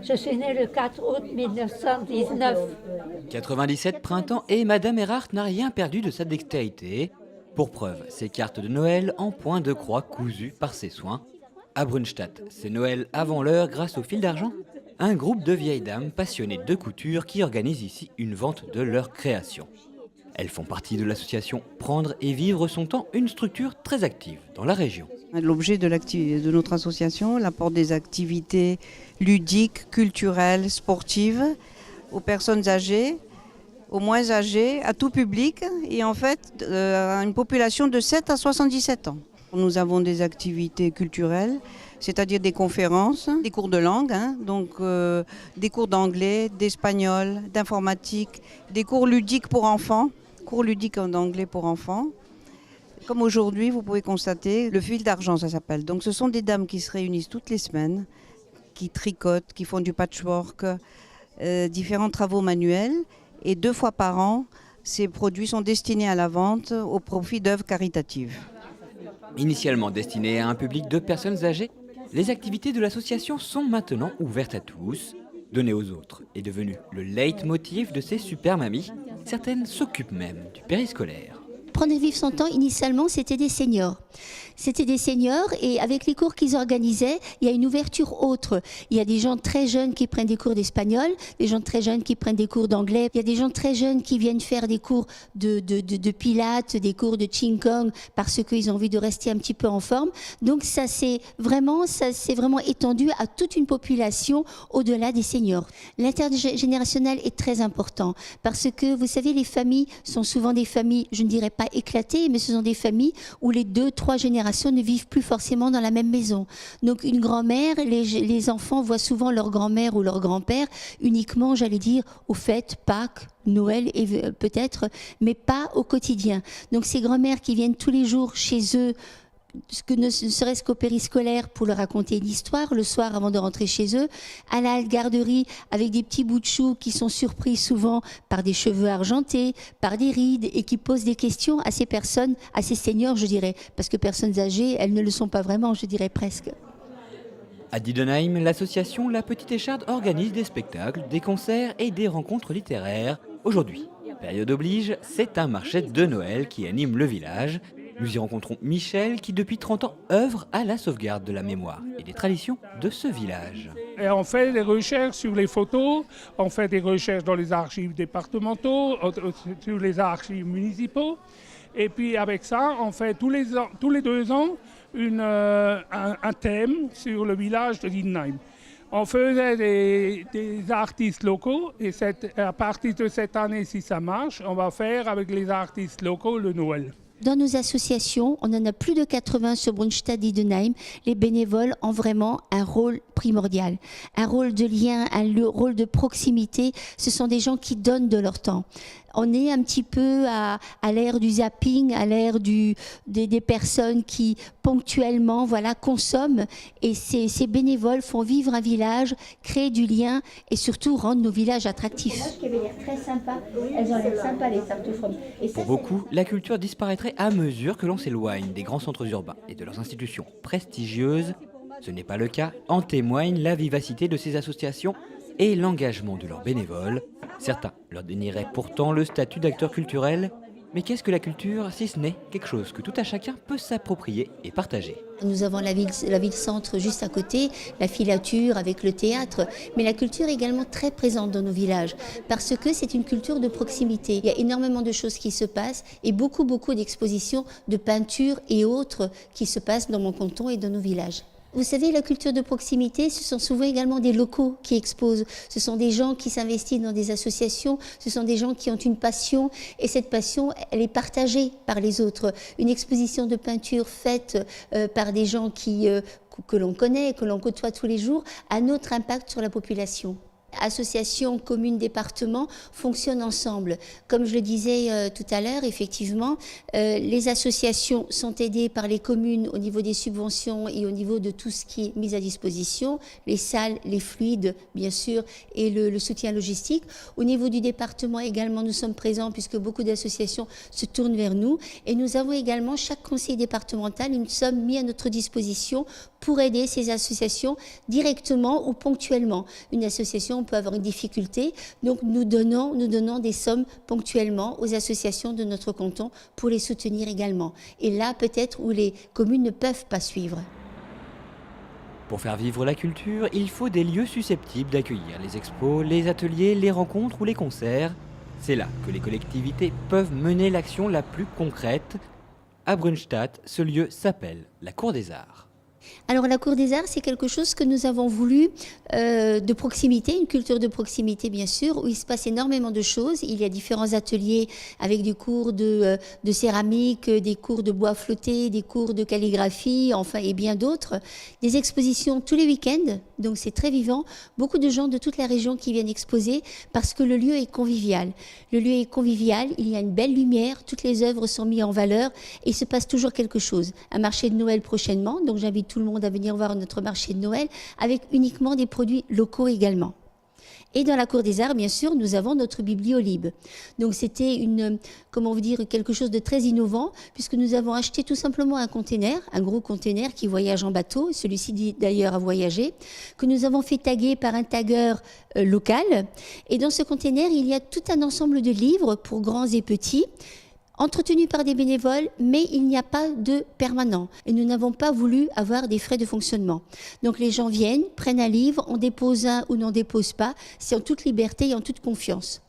Je suis née le 4 août 1919. 97 printemps et Madame Erhardt n'a rien perdu de sa dextérité. Pour preuve, ses cartes de Noël en point de croix cousues par ses soins. À Brunstatt, c'est Noël avant l'heure grâce au fil d'argent. Un groupe de vieilles dames passionnées de couture qui organise ici une vente de leurs créations. Elles font partie de l'association Prendre et Vivre son temps, une structure très active dans la région. L'objet de notre association, l'apporte des activités ludiques, culturelles, sportives aux personnes âgées, aux moins âgés, à tout public et en fait à une population de 7 à 77 ans. Nous avons des activités culturelles, c'est-à-dire des conférences, des cours de langue, des cours d'anglais, d'espagnol, d'informatique, des cours ludiques pour enfants, cours ludiques en anglais pour enfants. Comme aujourd'hui, vous pouvez constater, le fil d'argent, ça s'appelle. Donc ce sont des dames qui se réunissent toutes les semaines, qui tricotent, qui font du patchwork, différents travaux manuels. Et 2 fois par an, ces produits sont destinés à la vente au profit d'œuvres caritatives. Initialement destinées à un public de personnes âgées, les activités de l'association sont maintenant ouvertes à tous. Donner aux autres est devenu le leitmotiv de ces super mamies. Certaines s'occupent même du périscolaire. Prendre et vivre son temps, initialement, c'était des seniors. C'était des seniors et avec les cours qu'ils organisaient, il y a une ouverture autre. Il y a des gens très jeunes qui prennent des cours d'espagnol, des gens très jeunes qui prennent des cours d'anglais. Il y a des gens très jeunes qui viennent faire des cours de pilates, des cours de qigong parce qu'ils ont envie de rester un petit peu en forme. Donc ça s'est vraiment étendu à toute une population au-delà des seniors. L'intergénérationnel est très important parce que vous savez, les familles sont souvent des familles, je ne dirais pas éclatées, mais ce sont des familles où les 2-3 générations ne vivent plus forcément dans la même maison. Donc une grand-mère, les enfants voient souvent leur grand-mère ou leur grand-père uniquement, j'allais dire, aux fêtes, Pâques, Noël et peut-être, mais pas au quotidien. Donc ces grand-mères qui viennent tous les jours chez eux, ne serait-ce qu'au périscolaire pour leur raconter une histoire le soir avant de rentrer chez eux, à la garderie avec des petits bouts de chou qui sont surpris souvent par des cheveux argentés, par des rides et qui posent des questions à ces personnes, à ces seniors je dirais, parce que personnes âgées, elles ne le sont pas vraiment, je dirais presque. À Diedenheim, l'association La Petite Écharde organise des spectacles, des concerts et des rencontres littéraires. Aujourd'hui, période oblige, c'est un marché de Noël qui anime le village. Nous y rencontrons Michel qui depuis 30 ans œuvre à la sauvegarde de la mémoire et des traditions de ce village. Et on fait des recherches sur les photos, on fait des recherches dans les archives départementaux, sur les archives municipaux. Et puis avec ça, on fait tous les 2 ans un thème sur le village de Diedenheim. On faisait des artistes locaux et à partir de cette année, si ça marche, on va faire avec les artistes locaux le Noël. Dans nos associations, on en a plus de 80 sur Brunstatt-Diedenheim. Les bénévoles ont vraiment un rôle primordial, un rôle de lien, un rôle de proximité. Ce sont des gens qui donnent de leur temps. On est un petit peu à l'ère du zapping, à l'ère des personnes qui ponctuellement consomment. Et ces bénévoles font vivre un village, créer du lien et surtout rendre nos villages attractifs. Très sympa. Elles ont l'air sympas les tartes aux pommes. Pour beaucoup, la culture disparaîtrait à mesure que l'on s'éloigne des grands centres urbains et de leurs institutions prestigieuses. Ce n'est pas le cas, en témoigne la vivacité de ces associations et l'engagement de leurs bénévoles. Certains leur dénieraient pourtant le statut d'acteur culturel. Mais qu'est-ce que la culture si ce n'est quelque chose que tout à chacun peut s'approprier et partager? Nous avons la ville-centre juste à côté, la filature avec le théâtre, mais la culture est également très présente dans nos villages parce que c'est une culture de proximité. Il y a énormément de choses qui se passent et beaucoup d'expositions de peinture et autres qui se passent dans mon canton et dans nos villages. Vous savez, la culture de proximité, ce sont souvent également des locaux qui exposent. Ce sont des gens qui s'investissent dans des associations, ce sont des gens qui ont une passion et cette passion, elle est partagée par les autres. Une exposition de peinture faite par des gens que l'on connaît, que l'on côtoie tous les jours, a un autre impact sur la population. Associations, communes, départements fonctionnent ensemble. Comme je le disais tout à l'heure, effectivement, les associations sont aidées par les communes au niveau des subventions et au niveau de tout ce qui est mis à disposition, les salles, les fluides, bien sûr, et le soutien logistique. Au niveau du département également, nous sommes présents puisque beaucoup d'associations se tournent vers nous. Et nous avons également, chaque conseil départemental, une somme mise à notre disposition pour aider ces associations directement ou ponctuellement. Une association peut avoir une difficulté, donc nous donnons des sommes ponctuellement aux associations de notre canton pour les soutenir également. Et là, peut-être où les communes ne peuvent pas suivre. Pour faire vivre la culture, il faut des lieux susceptibles d'accueillir les expos, les ateliers, les rencontres ou les concerts. C'est là que les collectivités peuvent mener l'action la plus concrète. À Brunstatt, ce lieu s'appelle la Cour des Arts. Alors la Cour des Arts, c'est quelque chose que nous avons voulu de proximité, une culture de proximité bien sûr, où il se passe énormément de choses. Il y a différents ateliers avec des cours de céramique, des cours de bois flotté, des cours de calligraphie, enfin et bien d'autres. Des expositions tous les week-ends, donc c'est très vivant. Beaucoup de gens de toute la région qui viennent exposer parce que le lieu est convivial. Le lieu est convivial, il y a une belle lumière, toutes les œuvres sont mises en valeur et il se passe toujours quelque chose. Un marché de Noël prochainement, donc j'invite tout le monde à venir voir notre marché de Noël avec uniquement des produits locaux également. Et dans la Cour des Arts, bien sûr, nous avons notre bibliolib. Donc c'était quelque chose de très innovant, puisque nous avons acheté tout simplement un container, un gros container qui voyage en bateau, celui-ci d'ailleurs a voyagé, que nous avons fait taguer par un tagueur local. Et dans ce container, il y a tout un ensemble de livres pour grands et petits, entretenu par des bénévoles, mais il n'y a pas de permanent. Et nous n'avons pas voulu avoir des frais de fonctionnement. Donc les gens viennent, prennent un livre, on dépose un ou n'en dépose pas, c'est en toute liberté et en toute confiance.